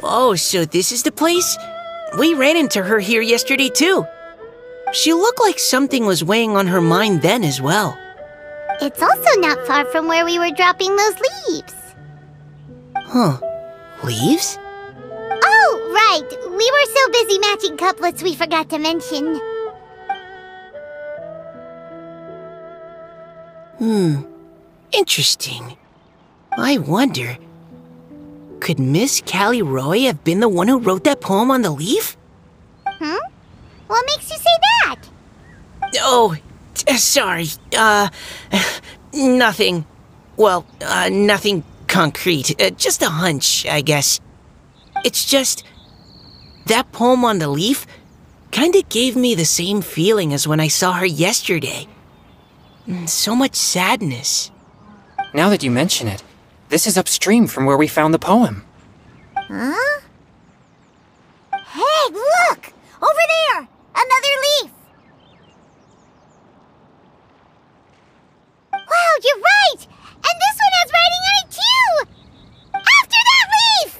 Oh, so this is the place? We ran into her here yesterday, too. She looked like something was weighing on her mind then as well. It's also not far from where we were dropping those leaves. Huh. Leaves? Oh, right. We were so busy matching couplets we forgot to mention. Interesting. I wonder, could Miss Callie Roy have been the one who wrote that poem on the leaf? What makes you say that? Oh, sorry. Nothing. Well, nothing concrete. Just a hunch, I guess. It's just, that poem on the leaf kinda gave me the same feeling as when I saw her yesterday. So much sadness. Now that you mention it, this is upstream from where we found the poem. Huh? Hey, look! Over there! Another leaf! Wow, you're right! And this one has writing on it too! After that leaf!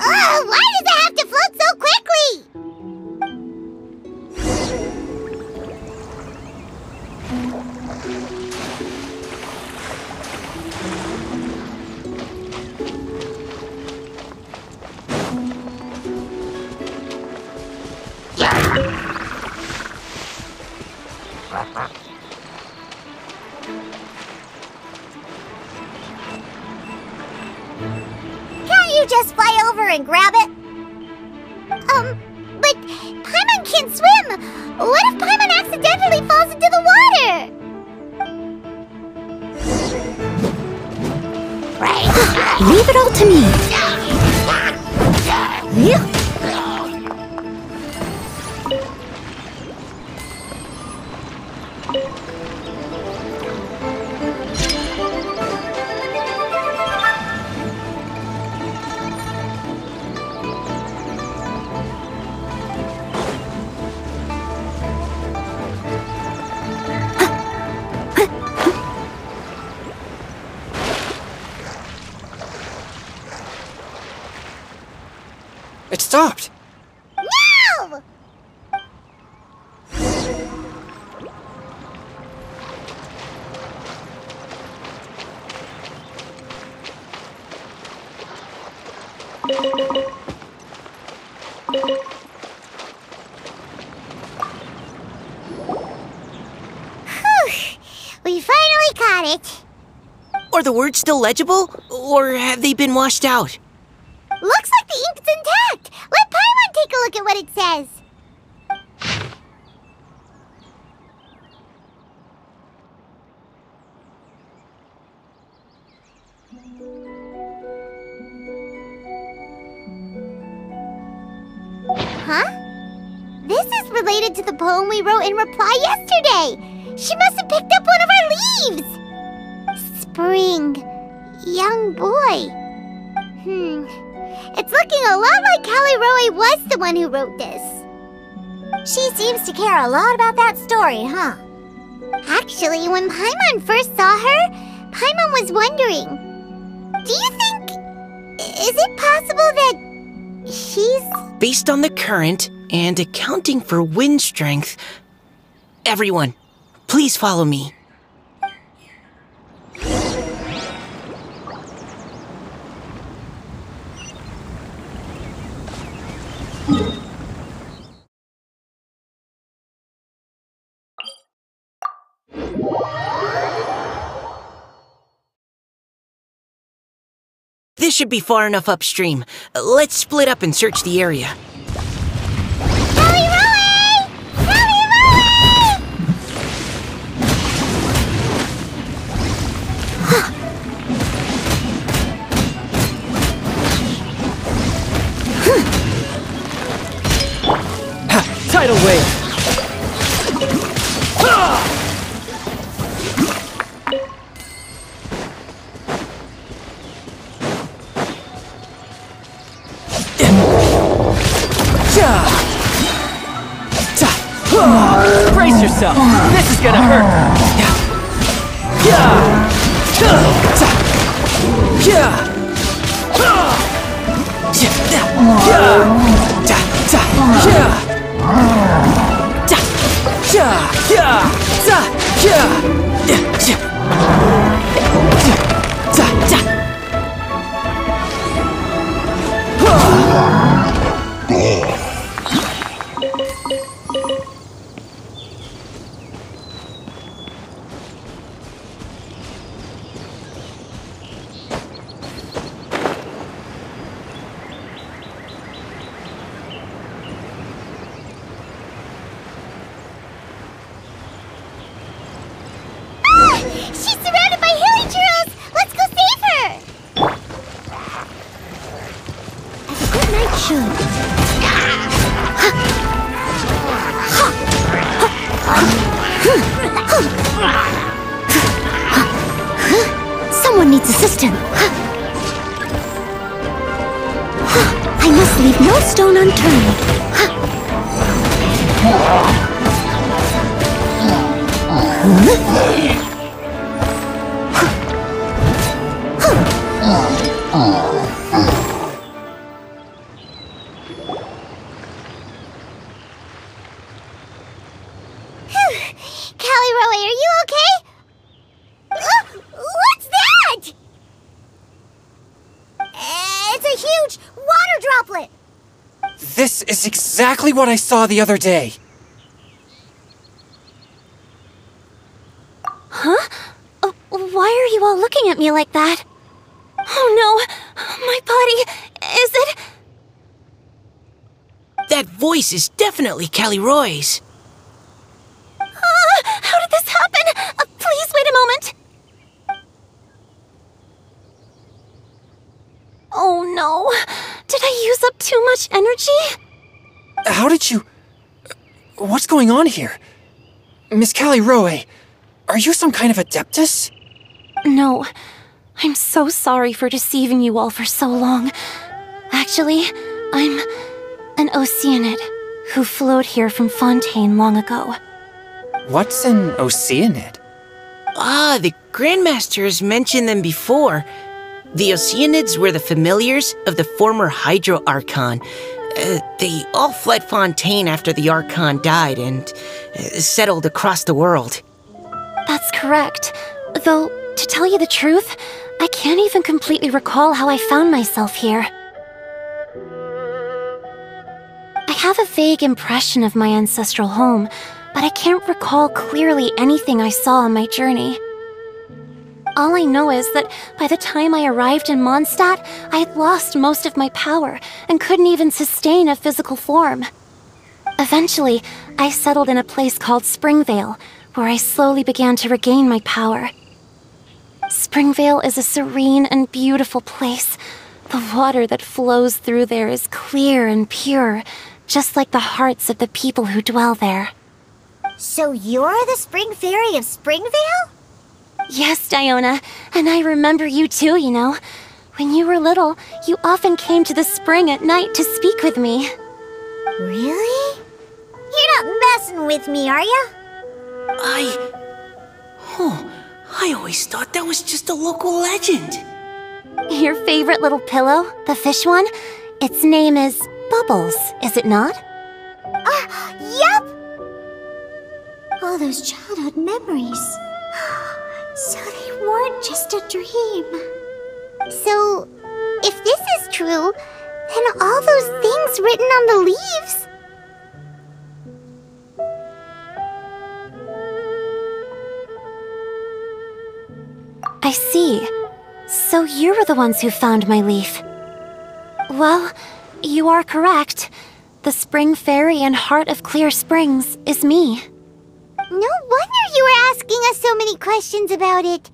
Oh, why does it have to float so quickly? Can't you just fly over and grab it? But Paimon can't swim! What if Paimon accidentally falls into the water? Leave it all to me. Yeah. It stopped! No! We finally caught it. Are the words still legible, or have they been washed out? Looks like the ink's intact. Let Paimon take a look at what it says. Huh? This is related to the poem we wrote in reply yesterday. She must have picked up one of our leaves. Spring. Young boy. It's looking a lot like Callie Roy was the one who wrote this. She seems to care a lot about that story, huh? Actually, when Paimon first saw her, Paimon was wondering, do you think... is it possible that she's... Based on the current and accounting for wind strength... Everyone, please follow me. This should be far enough upstream. Let's split up and search the area. Callie Roy! Callie Roy! yourself! This is gonna hurt! She's surrounded by hilly churros! Let's go save her! As a good knight should. Someone needs assistance. I must leave no stone unturned. Callie Roe, are you okay? What's that? It's a huge water droplet! This is exactly what I saw the other day. Huh? Why are you all looking at me like that? Oh no! My body... is it... That voice is definitely Callie Roy's. How did this happen? Please wait a moment. Oh no. Did I use up too much energy? How did you... What's going on here? Miss Callie Roe, are you some kind of adeptus? No. I'm so sorry for deceiving you all for so long. Actually, I'm an Oceanid who flowed here from Fontaine long ago. What's an Oceanid? Ah, the Grandmaster has mentioned them before. The Oceanids were the familiars of the former Hydro Archon. They all fled Fontaine after the Archon died and settled across the world. That's correct. Though, to tell you the truth, I can't even completely recall how I found myself here. I have a vague impression of my ancestral home, but I can't recall clearly anything I saw on my journey. All I know is that by the time I arrived in Mondstadt, I had lost most of my power and couldn't even sustain a physical form. Eventually, I settled in a place called Springvale, where I slowly began to regain my power. Springvale is a serene and beautiful place. The water that flows through there is clear and pure, just like the hearts of the people who dwell there. So you're the Spring Fairy of Springvale? Yes, Diona, and I remember you too, you know. When you were little, you often came to the spring at night to speak with me. Really? You're not messing with me, are ya? I always thought that was just a local legend. Your favorite little pillow, the fish one? Its name is Bubbles, is it not? Yep! All those childhood memories. So they weren't just a dream. So, if this is true, then all those things written on the leaves... I see. So you were the ones who found my leaf. Well, you are correct. The Spring Fairy and Heart of Clear Springs is me. No wonder you were asking us so many questions about it.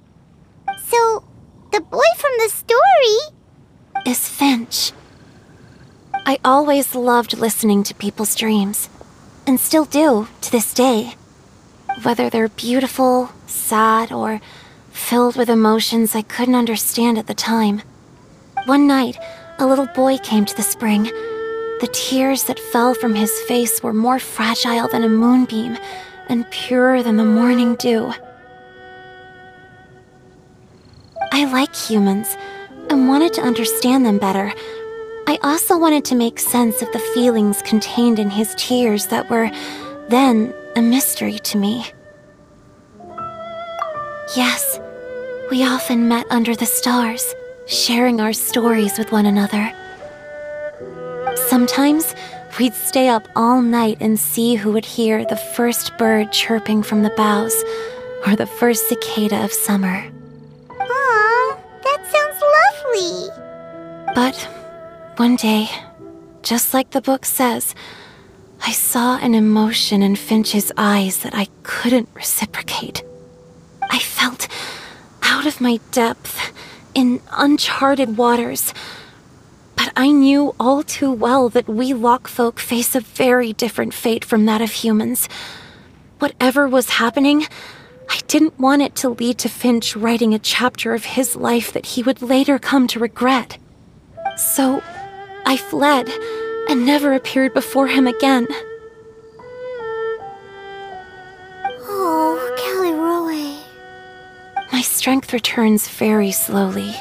So, the boy from the story... is Finch. I always loved listening to people's dreams, and still do to this day. Whether they're beautiful, sad, or filled with emotions I couldn't understand at the time. One night, a little boy came to the spring. The tears that fell from his face were more fragile than a moonbeam, and purer than the morning dew. I like humans and wanted to understand them better. I also wanted to make sense of the feelings contained in his tears that were, then, a mystery to me. Yes, we often met under the stars, sharing our stories with one another. Sometimes, we'd stay up all night and see who would hear the first bird chirping from the boughs, or the first cicada of summer. Aw, that sounds lovely. But one day, just like the book says, I saw an emotion in Finch's eyes that I couldn't reciprocate. I felt out of my depth, in uncharted waters. But I knew all too well that we Lockfolk face a very different fate from that of humans. Whatever was happening, I didn't want it to lead to Finch writing a chapter of his life that he would later come to regret. So, I fled and never appeared before him again. Oh, Callie Roe. My strength returns very slowly,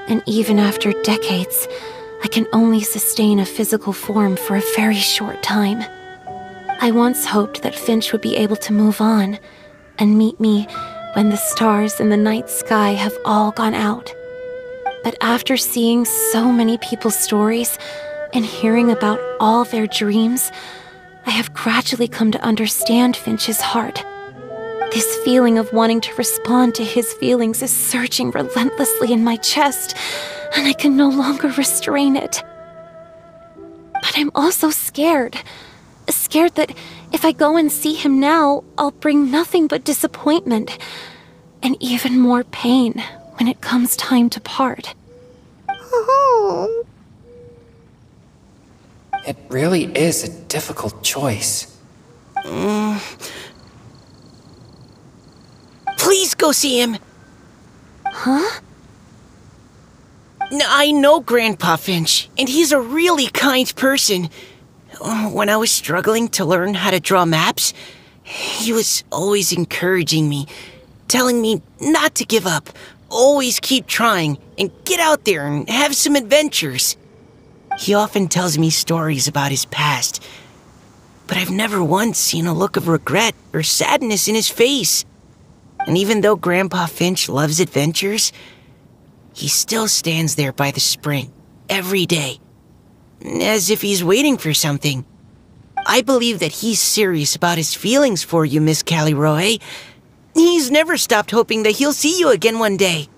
and even after decades, I can only sustain a physical form for a very short time. I once hoped that Finch would be able to move on and meet me when the stars in the night sky have all gone out. But after seeing so many people's stories and hearing about all their dreams, I have gradually come to understand Finch's heart. This feeling of wanting to respond to his feelings is surging relentlessly in my chest, and I can no longer restrain it. But I'm also scared. Scared that if I go and see him now, I'll bring nothing but disappointment, and even more pain when it comes time to part. Oh. It really is a difficult choice. Please go see him. Huh? I know Grandpa Finch, and he's a really kind person. When I was struggling to learn how to draw maps, he was always encouraging me, telling me not to give up, always keep trying, and get out there and have some adventures. He often tells me stories about his past, but I've never once seen a look of regret or sadness in his face. And even though Grandpa Finch loves adventures, he still stands there by the spring, every day, as if he's waiting for something. I believe that he's serious about his feelings for you, Miss Callie Roe. He's never stopped hoping that he'll see you again one day.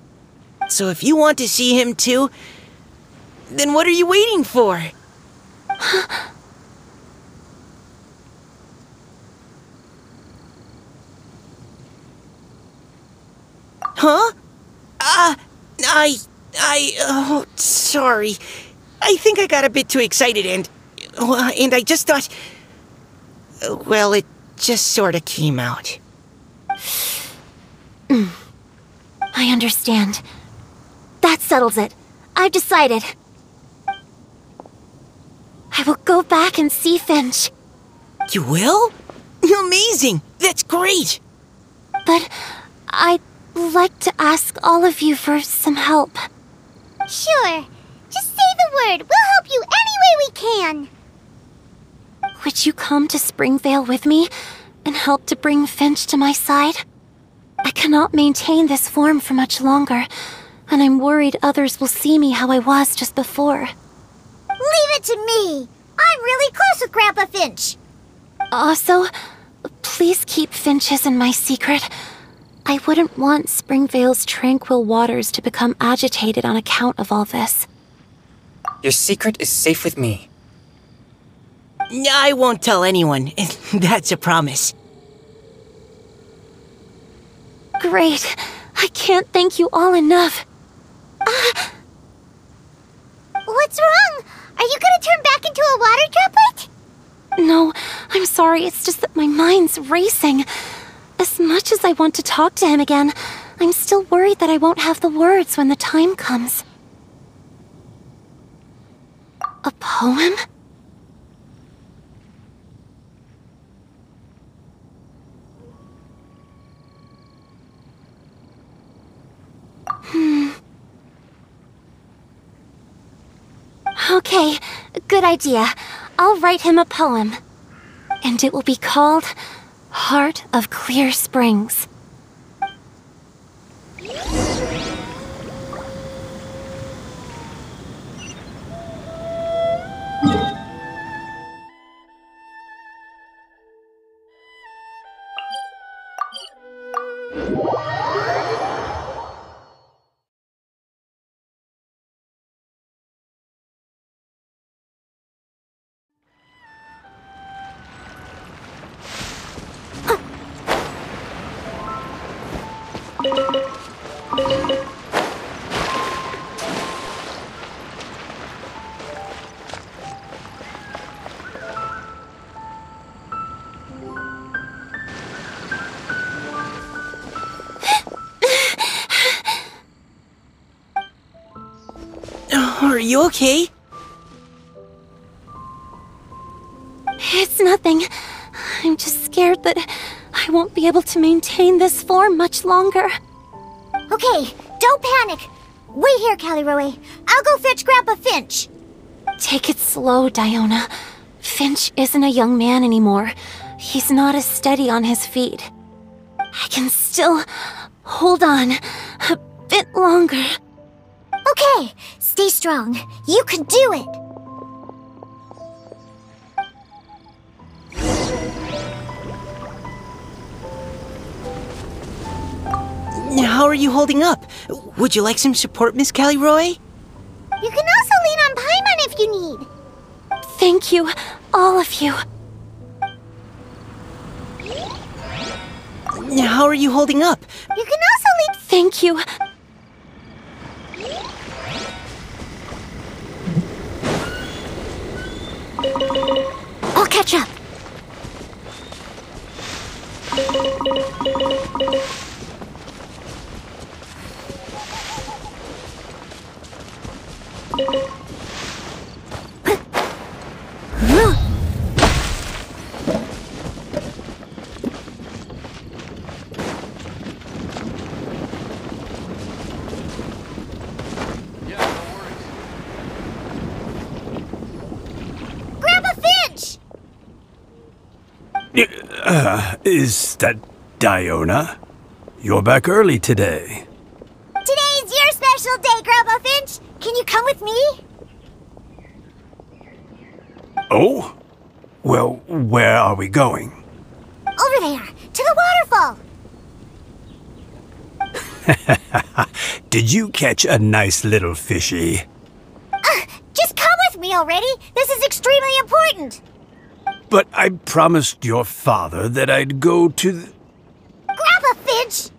So if you want to see him too, then what are you waiting for? Huh? Oh, sorry. I think I got a bit too excited and I just thought, well, it just sort of came out. I understand. That settles it. I've decided. I will go back and see Finch. You will? Amazing! That's great! But I'd like to ask all of you for some help. Sure. Just say the word. We'll help you any way we can. Would you come to Springvale with me and help to bring Finch to my side? I cannot maintain this form for much longer, and I'm worried others will see me how I was just before. Leave it to me. I'm really close with Grandpa Finch. Also, please keep Finch's in my secret. I wouldn't want Springvale's tranquil waters to become agitated on account of all this. Your secret is safe with me. I won't tell anyone. That's a promise. Great. I can't thank you all enough. What's wrong? Are you gonna turn back into a water droplet? No, I'm sorry. It's just that my mind's racing. As much as I want to talk to him again, I'm still worried that I won't have the words when the time comes. A poem? Okay, good idea. I'll write him a poem. And it will be called Heart of Clear Springs. Are you okay? It's nothing. I'm just scared that I won't be able to maintain this form much longer. Okay, don't panic. Wait here, Caliroe. I'll go fetch Grandpa Finch. Take it slow, Diona. Finch isn't a young man anymore. He's not as steady on his feet. I can still hold on a bit longer. Okay, stay strong. You can do it. How are you holding up? Would you like some support, Miss Caliroe? You can also lean on Paimon if you need. Thank you, all of you. How are you holding up? You can also lean. Thank you. I'll catch up. Grandpa Finch! Is that Diona? You're back early today. Today's your special day, Grandpa Finch. Can you come with me? Oh? Well, where are we going? Over there, to the waterfall. Did you catch a nice little fishy? Just come with me already. This is extremely important. But I promised your father that I'd go to the... Grandpa Finch!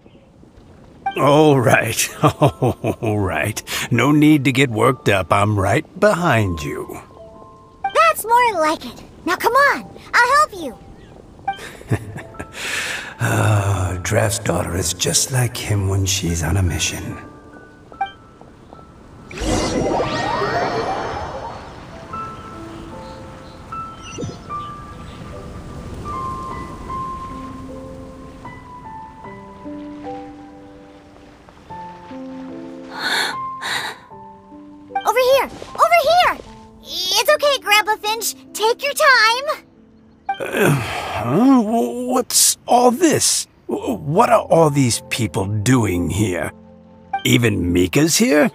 All right, all right. No need to get worked up. I'm right behind you. That's more like it. Now come on, I'll help you. Draft's daughter is just like him when she's on a mission. Over here! Over here! It's okay, Grandpa Finch. Take your time. What's all this? What are all these people doing here? Even Mika's here?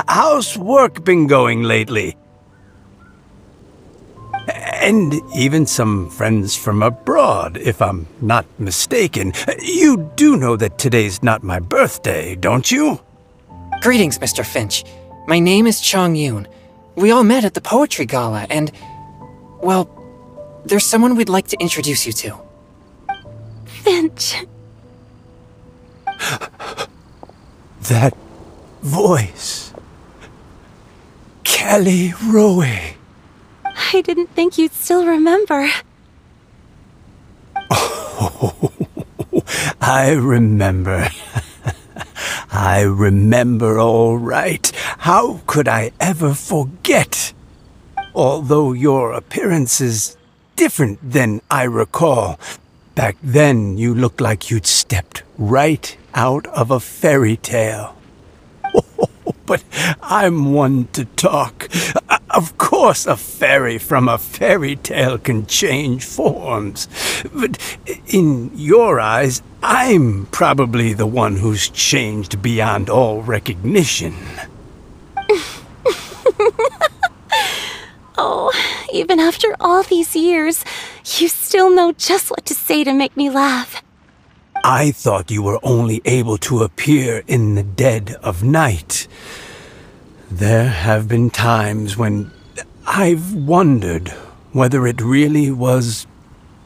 How's work been going lately? And even some friends from abroad, if I'm not mistaken. You do know that today's not my birthday, don't you? Greetings, Mr. Finch. My name is Chong Yoon. We all met at the poetry gala, and... well, there's someone we'd like to introduce you to. Finch. That voice. Caliroe. I didn't think you'd still remember. Oh, I remember. I remember all right. How could I ever forget? Although your appearance is different than I recall. Back then, you looked like you'd stepped right out of a fairy tale. but I'm one to talk. Of course, a fairy from a fairy tale can change forms. But in your eyes, I'm probably the one who's changed beyond all recognition. Oh, even after all these years, you still know just what to say to make me laugh. I thought you were only able to appear in the dead of night. There have been times when I've wondered whether it really was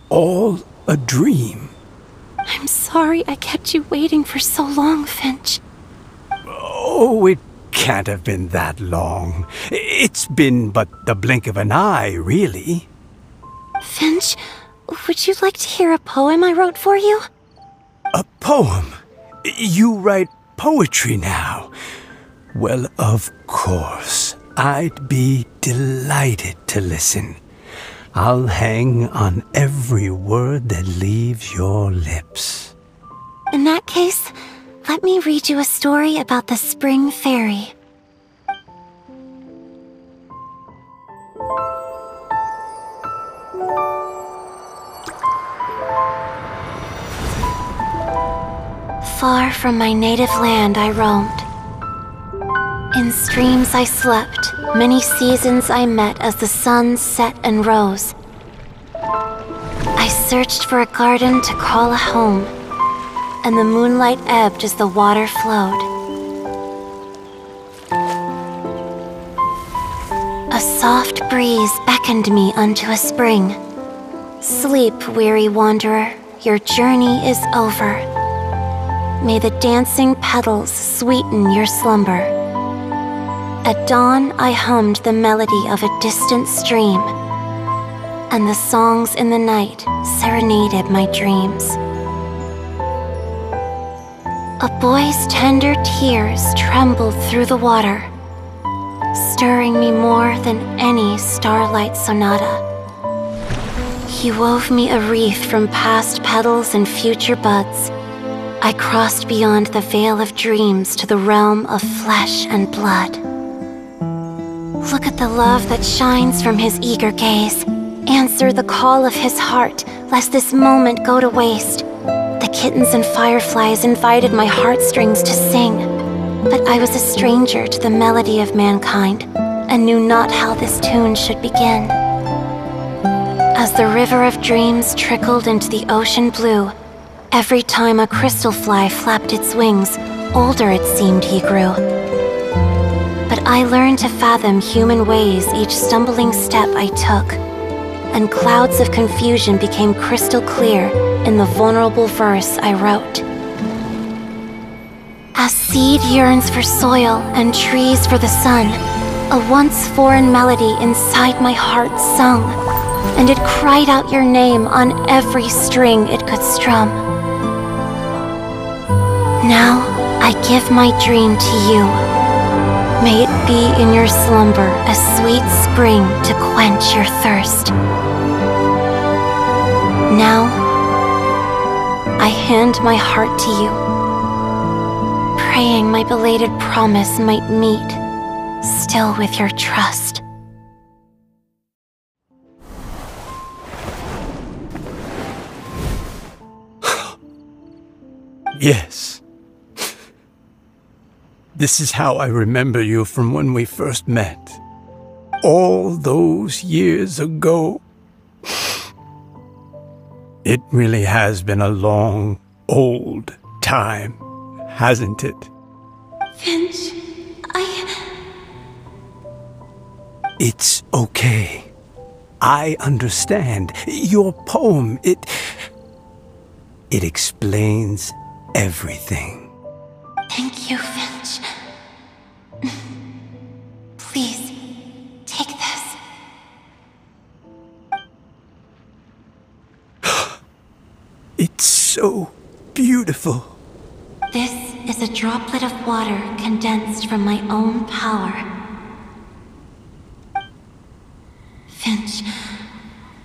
all a dream. I'm sorry I kept you waiting for so long, Finch. Oh, it can't have been that long. It's been but the blink of an eye, really. Finch, would you like to hear a poem I wrote for you? A poem? You write poetry now? Well, of course. I'd be delighted to listen. I'll hang on every word that leaves your lips. In that case, let me read you a story about the Spring Fairy. Far from my native land I roamed. In streams I slept, many seasons I met as the sun set and rose. I searched for a garden to call a home, and the moonlight ebbed as the water flowed. A soft breeze beckoned me unto a spring. Sleep, weary wanderer, your journey is over. May the dancing petals sweeten your slumber. At dawn, I hummed the melody of a distant stream, and the songs in the night serenaded my dreams. A boy's tender tears trembled through the water, stirring me more than any starlight sonata. He wove me a wreath from past petals and future buds. I crossed beyond the veil of dreams to the realm of flesh and blood. Look at the love that shines from his eager gaze. Answer the call of his heart, lest this moment go to waste. The kittens and fireflies invited my heartstrings to sing, but I was a stranger to the melody of mankind, and knew not how this tune should begin. As the river of dreams trickled into the ocean blue, every time a crystal fly flapped its wings, older it seemed he grew. But I learned to fathom human ways each stumbling step I took, and clouds of confusion became crystal clear in the vulnerable verse I wrote. As seed yearns for soil and trees for the sun, a once foreign melody inside my heart sung, and it cried out your name on every string it could strum. Now I give my dream to you. May it be in your slumber a sweet spring to quench your thirst. Now, I hand my heart to you, praying my belated promise might meet, still with your trust. Yes. This is how I remember you from when we first met. All those years ago. It really has been a long, old time, hasn't it? Finch, It's okay. I understand. Your poem, it explains everything. Thank you, Finch. Please, take this. It's so beautiful. This is a droplet of water condensed from my own power. Finch,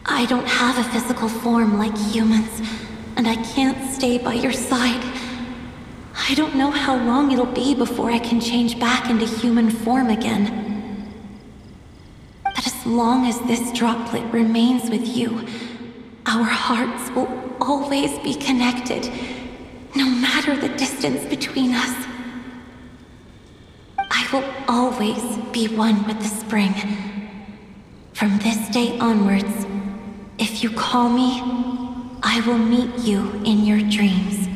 I don't have a physical form like humans, and I can't stay by your side. I don't know how long it'll be before I can change back into human form again. But as long as this droplet remains with you, our hearts will always be connected, no matter the distance between us. I will always be one with the spring. From this day onwards, if you call me, I will meet you in your dreams.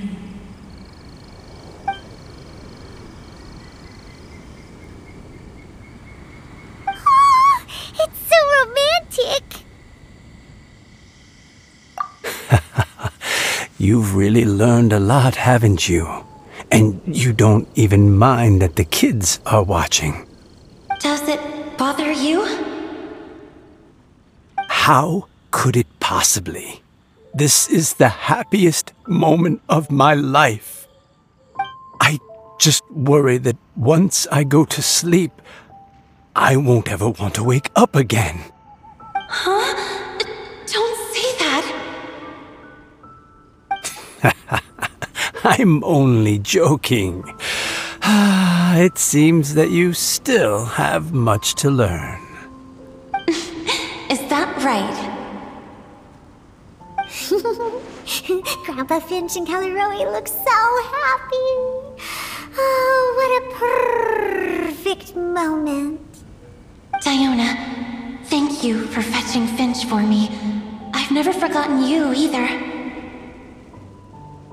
Oh, it's so romantic! You've really learned a lot, haven't you? And you don't even mind that the kids are watching. Does it bother you? How could it possibly? This is the happiest moment of my life. I just worry that once I go to sleep, I won't ever want to wake up again. Huh? Don't say that! I'm only joking. It seems that you still have much to learn. Is that right? Grandpa Finch and Kelly Rowie look so happy. Oh, what a perfect moment. Diona, thank you for fetching Finch for me. I've never forgotten you either.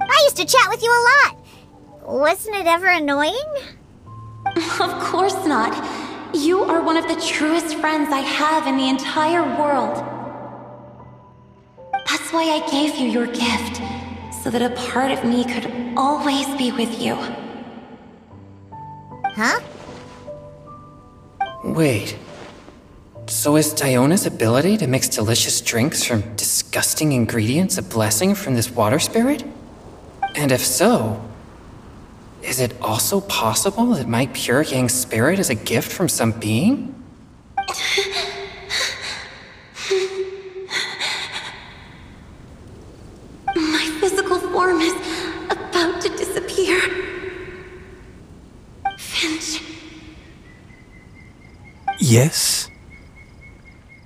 I used to chat with you a lot. Wasn't it ever annoying? Of course not. You are one of the truest friends I have in the entire world. That's why I gave you your gift, so that a part of me could always be with you. Huh? Wait. So is Diona's ability to mix delicious drinks from disgusting ingredients a blessing from this water spirit? And if so, is it also possible that my pure yang spirit is a gift from some being? My physical form is about to disappear. Finch. Yes?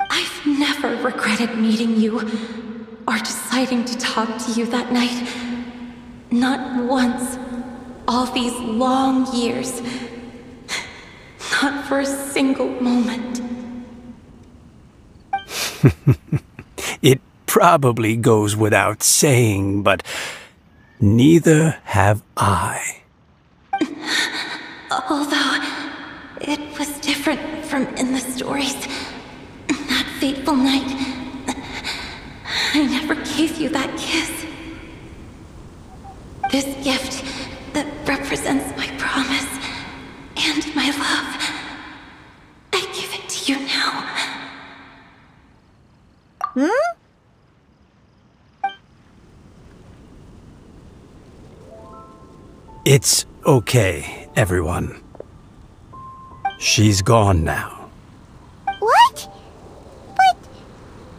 I've never regretted meeting you, or deciding to talk to you that night. Not once. All these long years. Not for a single moment. It probably goes without saying, but neither have I. Although, it was different from in the stories. That fateful night, I never gave you that kiss. This gift that represents my promise and my love, I give it to you now. Hmm? It's okay, everyone. She's gone now. What? But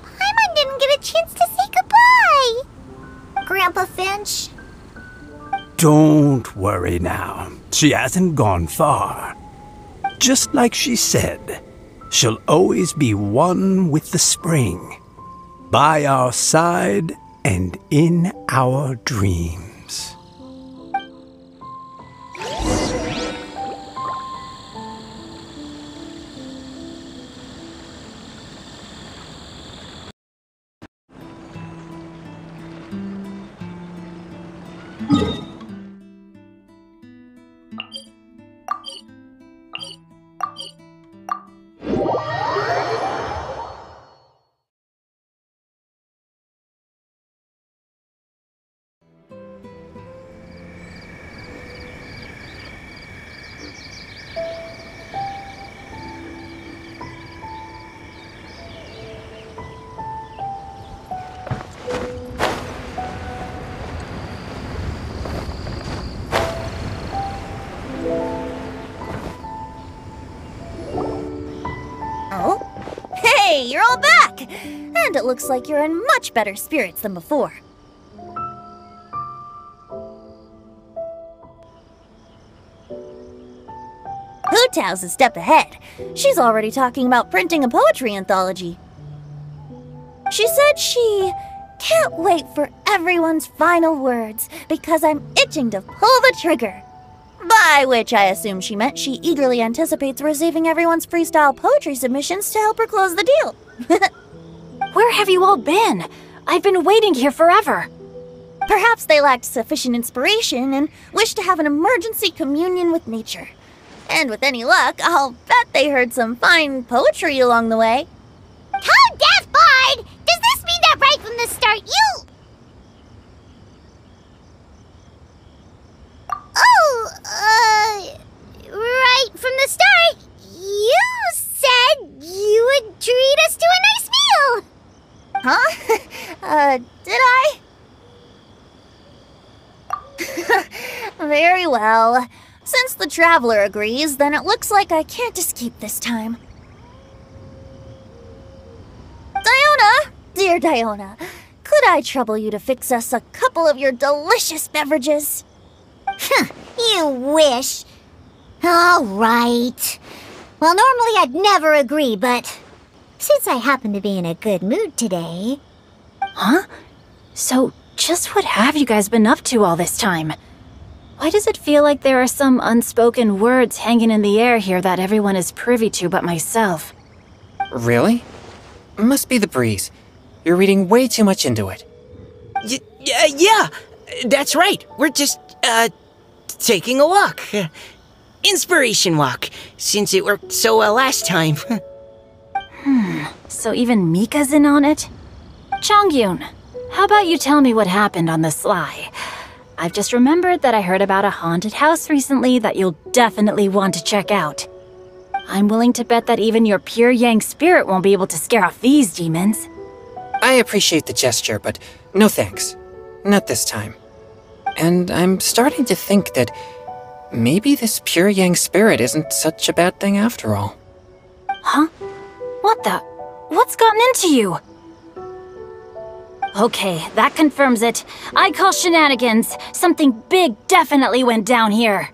Paimon didn't get a chance to say goodbye. Grandpa Finch. Don't worry now. She hasn't gone far. Just like she said, she'll always be one with the spring, by our side and in our dreams. Hey, you're all back! And it looks like you're in much better spirits than before. Tao's a step ahead. She's already talking about printing a poetry anthology. She said she can't wait for everyone's final words because I'm itching to pull the trigger. By which I assume she meant she eagerly anticipates receiving everyone's freestyle poetry submissions to help her close the deal. Where have you all been? I've been waiting here forever. Perhaps they lacked sufficient inspiration and wished to have an emergency communion with nature. And with any luck, I'll bet they heard some fine poetry along the way. Tone deaf, Bard! Does this mean that right from the start you... right from the start, you said you would treat us to a nice meal! Huh? Did I? Very well. Since the Traveler agrees, then it looks like I can't escape this time. Diona! Dear Diona, could I trouble you to fix us a couple of your delicious beverages? You wish. All right. Well, normally I'd never agree, but since I happen to be in a good mood today... Huh? So, just what have you guys been up to all this time? Why does it feel like there are some unspoken words hanging in the air here that everyone is privy to but myself? Really? Must be the breeze. You're reading way too much into it. Yeah, that's right. We're just, taking a walk. Inspiration walk, since it worked so well last time. So even Mika's in on it? Chongyun, how about you tell me what happened on the sly? I've just remembered that I heard about a haunted house recently that you'll definitely want to check out. I'm willing to bet that even your pure Yang spirit won't be able to scare off these demons. I appreciate the gesture, but no thanks. Not this time. And I'm starting to think that maybe this pure Yang spirit isn't such a bad thing after all. Huh? What the? What's gotten into you? Okay, that confirms it. I call shenanigans. Something big definitely went down here.